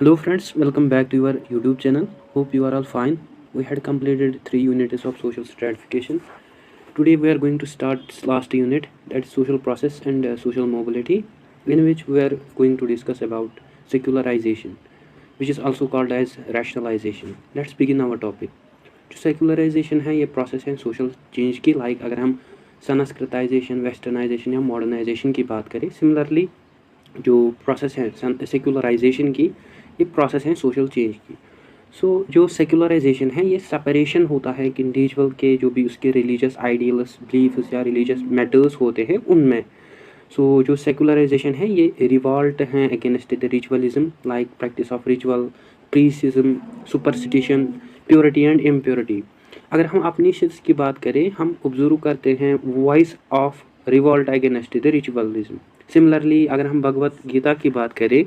Hello friends, welcome back to your YouTube channel. Hope you are all fine. We had completed 3 units of social stratification. Today we are going to start last unit, that is social process and social mobility, in which we are going to discuss about secularization, which is also called as rationalization. Let's begin our topic. जो secularisation है ये process है social change की, like अगर हम Sanskritisation, westernisation या modernisation की बात करें, सिमिलरली जो प्रोसेस है सेकुलराइजेशन की, ये प्रोसेस है सोशल चेंज की। जो सेकुलराइजेशन है ये सेपरेशन होता है कि इंडिविजुअल के जो भी उसके रिलीजियस आइडियल्स, बिलीफ्स या रिलीजियस मैटर्स होते हैं उनमें। जो सेकुलराइजेशन है ये रिवॉल्ट हैं against the ritualism, like practice of ritual, priestism, superstition, purity and impurity. अगर हम अपनी शिफ्ट की बात करें, हम ऑब्जर्व करते हैं voice of revolt against the ritualism. Similarly अगर हम भगवत गीता की बात करें,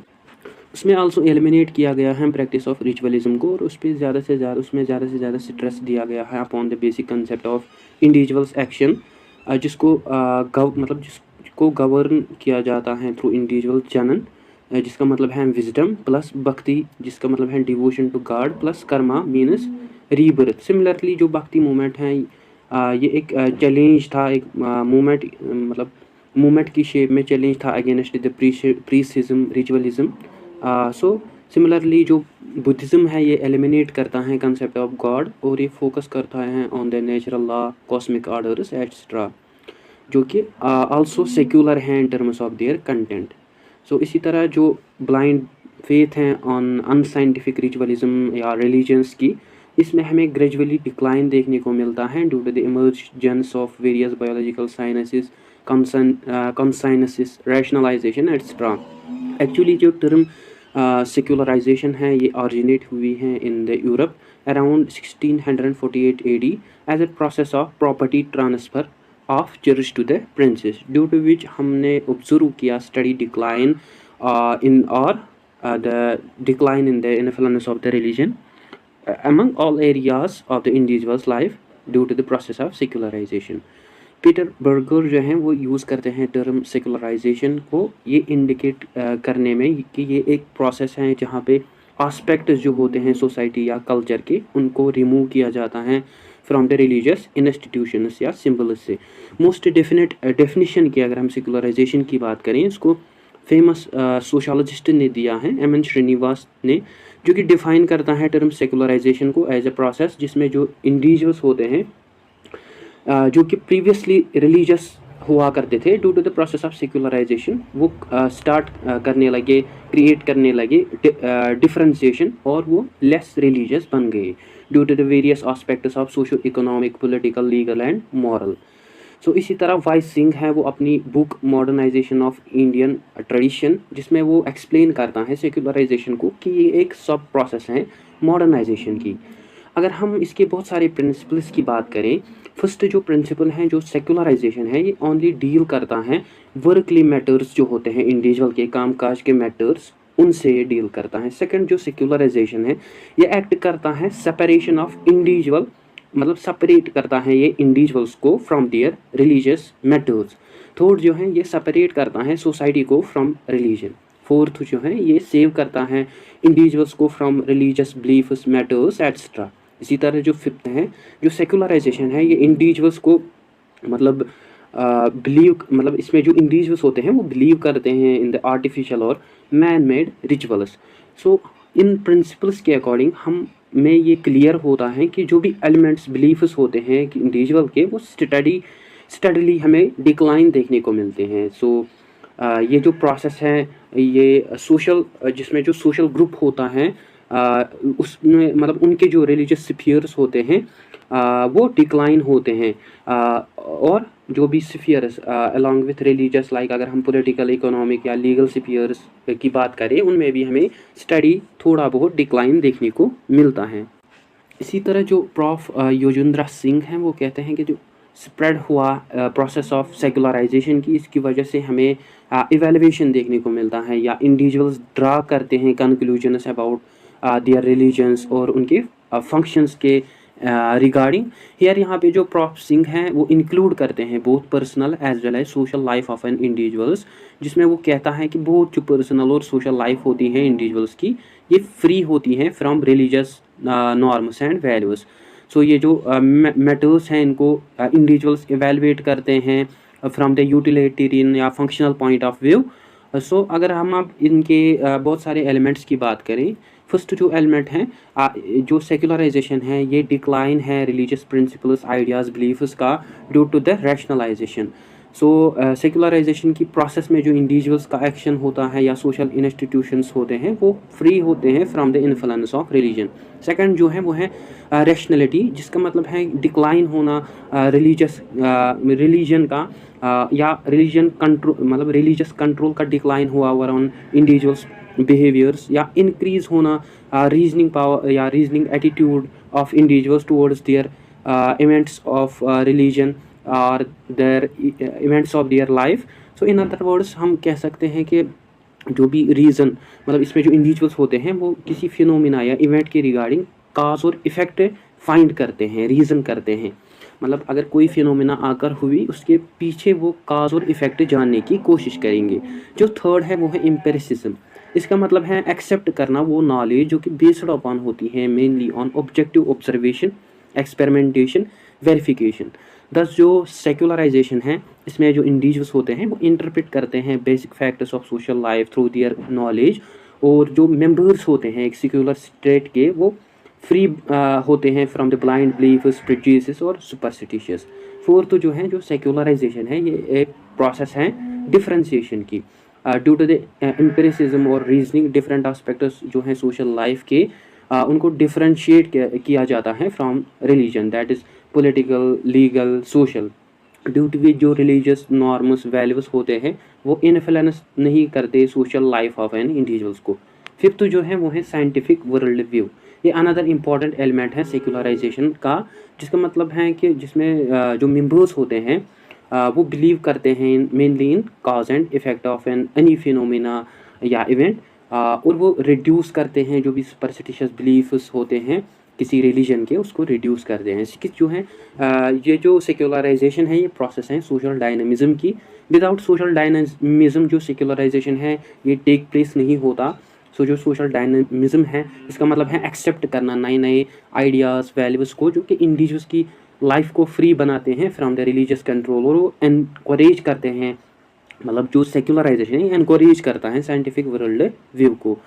उसमें आल्सो एलिमिनेट किया गया है प्रैक्टिस ऑफ रिचुअलिज्म को, और उस पर ज़्यादा से ज़्यादा स्ट्रेस दिया गया है upon the basic concept of individuals action, जिसको जिसको गवर्न किया जाता है थ्रू इंडिविजुअल जनन, जिसका मतलब है विजडम प्लस भक्ति, जिसका मतलब है devotion to God plus karma means rebirth. Similarly जो भक्ति मूवमेंट है, ये एक चैलेंज था, एक मूवमेंट की शेप में चैलेंज था अगेंस्ट द प्रीसिज्म, रिचुअलिज्म। सिमिलरली जो बुद्धिज़्म है ये एलिमिनेट करता है कंसेप्ट ऑफ गॉड, और ये फोकस करता है on the natural law, cosmic orders etcetera, जो कि आल्सो सेक्युलर हैं in terms of their content. इसी तरह जो ब्लाइंड फेथ हैं ऑन अनसाइंटिफिक रिचुअलिज्म या रिलीजन्स की, इसमें हमें ग्रेजुअली डिक्लाइन देखने को मिलता है due to the emergence of various biological sciences, कंसाइनेसिस, रैशनलाइजेशन एट्सेट्रा। एक्चुअली जो टर्म सेक्युलराइजेशन है ये ऑरिजिनेट हुई है in the Europe around 1648 AD as a process of property transfer of church to the princes, due to which हमने observe किया study decline in और the decline in the influence of the religion among all areas of the individual's life due to the process of secularization. Peter Berger जो हैं वो use करते हैं term secularisation को ये इंडिकेट करने में कि ये एक प्रोसेस है जहाँ पे आस्पेक्ट्स जो होते हैं सोसाइटी या कल्चर के, उनको रिमूव किया जाता है फ्रॉम द रिलीजियस इंस्टीट्यूशंस या सिम्बल्स से। मोस्ट डेफिनेट डेफिनेशन की अगर हम सेकुलराइजेशन की बात करें, इसको फेमस सोशोलॉजिस्ट ने दिया है, एम.एन. श्रीनिवास ने, जो कि डिफाइन करता है टर्म सेकुलराइजेशन को एज ए प्रोसेस जिसमें जो इंडिविजुअल्स होते हैं जो कि प्रीवियसली रिलीजियस हुआ करते थे, due to the process of secularisation वो स्टार्ट करने लगे, क्रिएट करने लगे डिफरेंशिएशन, और वो लेस रिलीजियस बन गए due to the various aspects of socio economic, political, legal and moral. इसी तरह वाई सिंह है, वो अपनी book modernisation of Indian tradition, जिसमें वो एक्सप्लेन करता है सेकुलराइजेशन को कि ये एक सब प्रोसेस है मॉडर्नाइजेशन की। अगर हम इसके बहुत सारे प्रिंसिपल्स की बात करें, फर्स्ट जो प्रिंसिपल हैं, जो सेकुलराइजेशन है ये ओनली डील करता है वर्कली मैटर्स जो होते हैं इंडिविजुअल के, कामकाज के मैटर्स, उनसे ये डील करता है। सेकंड जो सेकुलराइजेशन है ये एक्ट करता है सेपरेशन ऑफ इंडिविजुअल, मतलब सेपरेट करता है ये इंडिविजुअल्स को from there religious matters. Third जो है ये सेपरेट करता है सोसाइटी को फ्रॉम रिलीजन। फोर्थ जो है ये सेव करता है इंडिविजुअल्स को from religious beliefs, matters etcetera. इसी तरह जो फिफ्थ है, जो सेकुलराइजेशन है, ये इंडिविजुअल्स को मतलब इसमें जो इंडिविजुअल्स होते हैं वो बिलीव करते हैं इन द आर्टिफिशियल और मैन मेड रिचुअल्स। इन प्रिंसिपल्स के अकॉर्डिंग हम में ये क्लियर होता है कि जो भी एलिमेंट्स, बिलीफ्स होते हैं कि इंडिविजुअल के, वो स्टडीली हमें डिक्लाइन देखने को मिलते हैं। ये जो प्रोसेस है ये सोशल, जिसमें जो सोशल ग्रुप होता है उसमें मतलब उनके जो रिलीजियस स्फीयर्स होते हैं वो डिक्लाइन होते हैं, और जो भी spheres along with religious, like अगर हम पॉलिटिकल, इकोनॉमिक या लीगल स्फीयर्स की बात करें, उनमें भी हमें स्टडी थोड़ा बहुत डिक्लाइन देखने को मिलता है। इसी तरह जो प्रोफ योगेंद्र सिंह हैं वो कहते हैं कि जो स्प्रेड हुआ प्रोसेस ऑफ सेकुलराइजेशन की, इसकी वजह से हमें इवेल्युएशन देखने को मिलता है, या इंडिविजुअल्स ड्रा करते हैं कंक्लूजन्स अबाउट देयर रिलीजन्स और उनके फंक्शंस के रिगार्डिंग हियर यहाँ पे जो प्रोसेसिंग हैं वो इंक्लूड करते हैं both personal as well as social life of an individuals, जिसमें वो कहता है कि बहुत जो पर्सनल और सोशल लाइफ होती है इंडिविजुअल्स की, ये फ्री होती हैं from religious norms and values. So ये जो मैटर्स हैं इनको इंडिविजुअल्स इवेलुएट करते हैं फ्रॉम द यूटिलिटेरियन या functional point of view. So अगर हम अब इनके बहुत सारे एलिमेंट्स की बात करें, फर्स्ट जो एलिमेंट हैं जो सेक्युलराइजेशन है ये डिक्लाइन है रिलीजियस प्रिंसिपल्स आइडियाज़ बिलीफ्स का due to the rationalisation. So secularisation की प्रोसेस में जो इंडिविजुअल्स का एक्शन होता है या सोशल इंस्टीट्यूशंस होते हैं वो फ्री होते हैं from the influence of religion. Second जो है वो है रैशनलिटी, जिसका मतलब है डिक्लाइन होना रिलीजन का या रिलीजन कंट्रोल, मतलब रिलीजियस कंट्रोल का डिक्लाइन हुआ ओवर ऑन इंडिविजुअल्स बिहेवियर्स, या इंक्रीज होना रीजनिंग पावर या reasoning attitude of individuals towards their events of religion और their events of their life. So in other words हम कह सकते हैं कि जो भी रीज़न, मतलब इसमें जो इंडिविजुअल्स होते हैं वो किसी फिनोमिना या इवेंट के रिगार्डिंग काज और इफ़ेक्ट फाइंड करते हैं, रीज़न करते हैं। मतलब अगर कोई फिनोमिना आकर हुई उसके पीछे वो काज और इफ़ेक्ट जानने की कोशिश करेंगे। जो थर्ड है वो है एम्पिरिसिज्म। इसका मतलब है एक्सेप्ट करना वो नॉलेज जो कि बेस्ड अपॉन होती है mainly on objective observation, experimentation, verification. दस जो सेक्युलराइजेशन है इसमें जो इंडिविजुअल्स होते हैं वो इंटरप्रेट करते हैं basic factors of social life through their knowledge, और जो मेंबर्स होते हैं एक सेक्युलर स्टेट के वो फ्री होते हैं from the blind beliefs, prejudices और सुपरस्टिशियस। फोर्थ जो है जो सेक्युलराइजेशन है ये एक प्रोसेस है डिफरेंशिएशन की ड्यू टू द एम्पिरिसिज्म और रीजनिंग डिफरेंट एस्पेक्ट्स जो हैं सोशल लाइफ के उनको डिफरेंशिएट किया जाता है from religion, that is political, legal, social, due to which जो रिलीजियस नॉर्म्स वैल्यूज़ होते हैं वो इन्फ्लुएंस नहीं करते social life of an individuals को। फिफ्थ जो है वो है साइंटिफिक वर्ल्ड व्यू। ये अनदर इम्पॉर्टेंट एलिमेंट है सेक्युलराइजेशन का, जिसका मतलब है कि जिसमें जो मेंबर्स होते हैं वो बिलीव करते हैं mainly in cause and effect of any phenomena या इवेंट, और वो रिड्यूस करते हैं जो भी सुपरस्टिशियस बिलीफ्स होते हैं किसी रिलीजन के, उसको रिड्यूस करते हैं। इसकी जो है ये जो सेक्युलराइजेशन है ये प्रोसेस है सोशल डायनामिज्म की। विदाउट सोशल डायनामिज्म जो सेक्युलराइजेशन है ये टेक प्लेस नहीं होता। सो जो सोशल डायनामिज्म है इसका मतलब है एक्सेप्ट करना नए नए आइडियाज़, वैल्यूज़ को जो कि इंडिविजुअल्स की लाइफ को फ्री बनाते हैं फ्रॉम द रिलीजियस कंट्रोल, और वो एनकरेज करते हैं, मतलब जो सेक्युलराइजेशन है एनकरेज करता है साइंटिफिक वर्ल्ड व्यू को।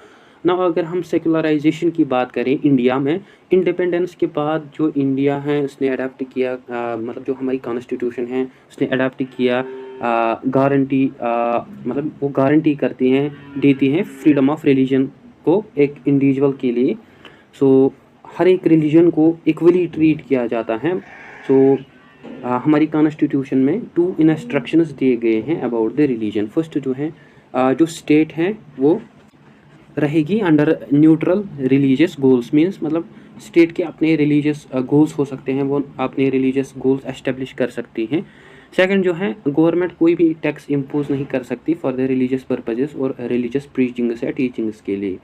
ना अगर हम सेक्युलराइजेशन की बात करें इंडिया में, इंडिपेंडेंस के बाद जो इंडिया है उसने अडाप्ट किया मतलब जो हमारी कॉन्स्टिट्यूशन है उसने अडाप्ट किया गारंटी, मतलब वो गारंटी करती हैं, देती हैं फ्रीडम ऑफ रिलीजन को एक इंडिविजुअल के लिए। सो हर एक रिलीजन को इक्वली ट्रीट किया जाता है। सो हमारी कॉन्स्टिट्यूशन में 2 इंस्ट्रक्शंस दिए गए हैं अबाउट द रिलीजन। फर्स्ट जो है जो स्टेट है वो रहेगी under neutral religious goals, means मतलब स्टेट के अपने रिलीजियस गोल्स हो सकते हैं, वो अपने रिलीजियस गोल्स एस्टेब्लिश कर सकती हैं। सेकंड जो है गवर्नमेंट कोई भी टैक्स इम्पोज नहीं कर सकती फॉर द रिलीजियस पर्पजेस और रिलीजियस प्रीचिंग्स या टीचिंग्स के लिए।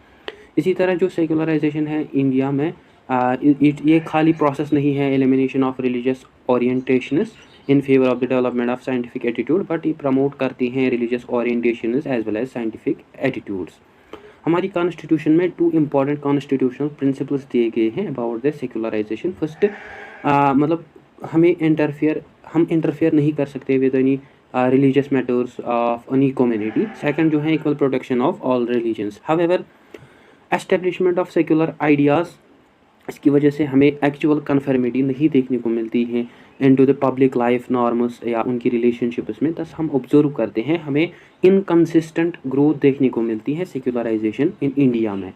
इसी तरह जो सेक्युलराइजेशन है इंडिया में ये खाली प्रोसेस नहीं है elimination of religious orientations in favour of the development of scientific attitude, but ये प्रमोट करती हैं religious orientations as well as scientific attitudes. हमारी कॉन्स्टिट्यूशन में 2 इम्पॉर्टेंट कॉन्स्टिट्यूशनल प्रिंसिपल्स दिए गए हैं अबाउट द सेक्युलराइजेशन। फर्स्ट मतलब हम इंटरफेयर नहीं कर सकते with any religious matters of any community. Second जो है equal protection of all religions. However establishment of secular ideas, इसकी वजह से हमें एक्चुअल कन्फर्मिटी नहीं देखने को मिलती है into the public life norms या उनकी रिलेशनशिप्स में। थस हम ऑब्जर्व करते हैं हमें इनकंसिस्टेंट ग्रोथ देखने को मिलती है सेक्युलराइजेशन इन इंडिया में।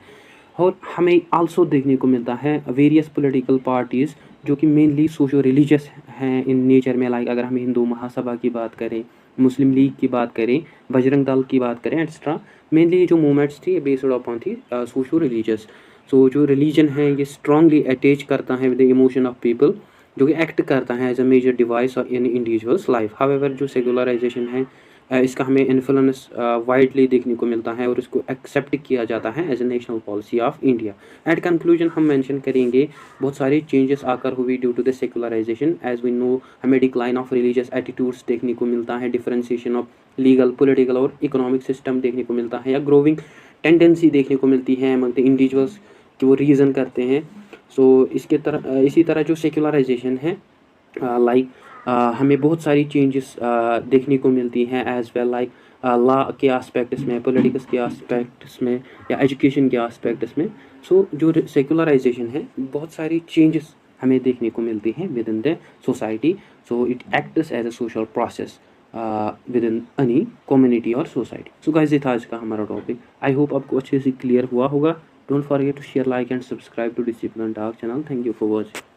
और हमें आल्सो देखने को मिलता है वेरियस पॉलिटिकल पार्टीज़ जो कि मेनली सोशो रिलीजियस हैं इन नेचर में, लाइक अगर हम हिंदू महासभा की बात करें, मुस्लिम लीग की बात करें, बजरंग दल की बात करें, एक्स्ट्रा। मेनली जो मूवमेंट्स थी बेस्ड अपॉन थी सोशो रिलीजियस। सो जो रिलीजन है ये स्ट्रांगली अटैच करता है with the emotion of people, जो कि एक्ट करता है as a major device in individuals life. However जो सेक्युलराइजेशन है इसका हमें इन्फ्लुएंस वाइडली देखने को मिलता है और इसको एक्सेप्ट किया जाता है as a national policy of India. At conclusion हम मेंशन करेंगे बहुत सारे चेंजेस आकर हुई due to the secularisation. As we know हमें डिक्लाइन ऑफ रिलीजियस एटीट्यूड्स देखने को मिलता है, डिफरेंशिएशन ऑफ लीगल, पॉलिटिकल और इकोनॉमिक सिस्टम देखने को मिलता है, या ग्रोविंग टेंडेंसी देखने को मिलती है अमंग द इंडिविजुअल्स कि वो रीज़न करते हैं। सो इसी तरह जो सेकुलराइजेशन है लाइक हमें बहुत सारी चेंजेस देखने को मिलती हैं एज वेल, लाइक लॉ के एस्पेक्ट्स में, पॉलिटिक्स के एस्पेक्ट्स में, या एजुकेशन के एस्पेक्ट्स में। सो जो सेकुलराइजेशन है बहुत सारी चेंजेस हमें देखने को मिलती हैं within the society. So it acts as a social process within any community और सोसाइटी। सो गाइस ये था आज का हमारा टॉपिक। आई होप आपको अच्छे से क्लियर हुआ होगा। Don't forget to share, like and subscribe to discipline talk channel. Thank you for watching.